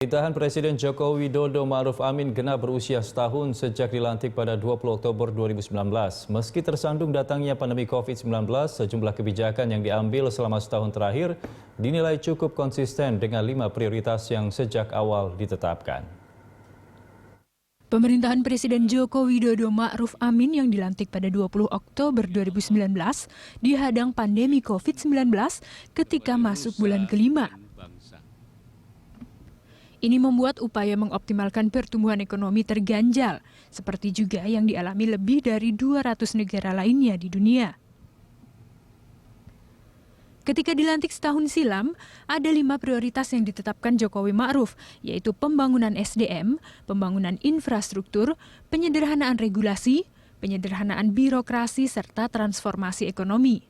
Pemerintahan Presiden Joko Widodo Ma'ruf Amin genap berusia setahun sejak dilantik pada 20 Oktober 2019. Meski tersandung datangnya pandemi COVID-19, sejumlah kebijakan yang diambil selama setahun terakhir dinilai cukup konsisten dengan 5 prioritas yang sejak awal ditetapkan. Pemerintahan Presiden Joko Widodo Ma'ruf Amin yang dilantik pada 20 Oktober 2019 dihadang pandemi COVID-19 ketika masuk bulan kelima. Ini membuat upaya mengoptimalkan pertumbuhan ekonomi terganjal, seperti juga yang dialami lebih dari 200 negara lainnya di dunia. Ketika dilantik setahun silam, ada 5 prioritas yang ditetapkan Jokowi Ma'ruf, yaitu pembangunan SDM, pembangunan infrastruktur, penyederhanaan regulasi, penyederhanaan birokrasi, serta transformasi ekonomi.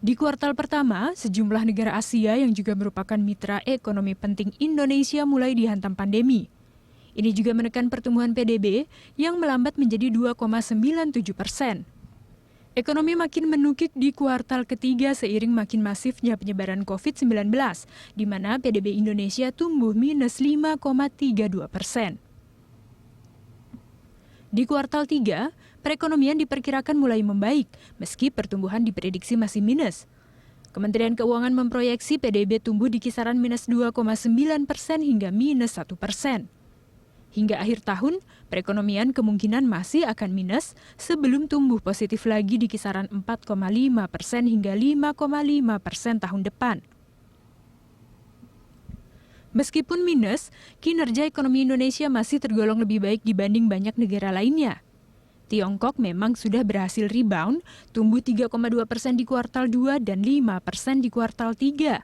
Di kuartal pertama, sejumlah negara Asia yang juga merupakan mitra ekonomi penting Indonesia mulai dihantam pandemi. Ini juga menekan pertumbuhan PDB yang melambat menjadi 2,97%. Ekonomi makin menukik di kuartal ketiga seiring makin masifnya penyebaran COVID-19, di mana PDB Indonesia tumbuh minus 5,32%. Di kuartal 3, perekonomian diperkirakan mulai membaik, meski pertumbuhan diprediksi masih minus. Kementerian Keuangan memproyeksi PDB tumbuh di kisaran minus 2,9% hingga minus 1%. Hingga akhir tahun, perekonomian kemungkinan masih akan minus sebelum tumbuh positif lagi di kisaran 4,5% hingga 5,5% tahun depan. Meskipun minus, kinerja ekonomi Indonesia masih tergolong lebih baik dibanding banyak negara lainnya. Tiongkok memang sudah berhasil rebound, tumbuh 3,2% di kuartal 2 dan 5% di kuartal 3.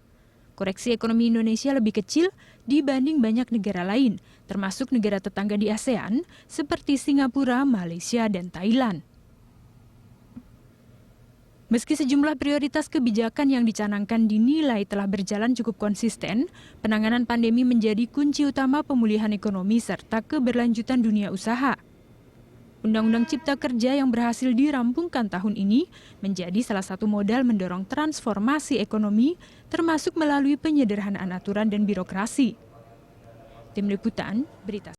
Koreksi ekonomi Indonesia lebih kecil dibanding banyak negara lain, termasuk negara tetangga di ASEAN seperti Singapura, Malaysia, dan Thailand. Meski sejumlah prioritas kebijakan yang dicanangkan dinilai telah berjalan cukup konsisten, penanganan pandemi menjadi kunci utama pemulihan ekonomi serta keberlanjutan dunia usaha. Undang-Undang Cipta Kerja yang berhasil dirampungkan tahun ini menjadi salah satu modal mendorong transformasi ekonomi, termasuk melalui penyederhanaan aturan dan birokrasi. Tim Liputan, Berita.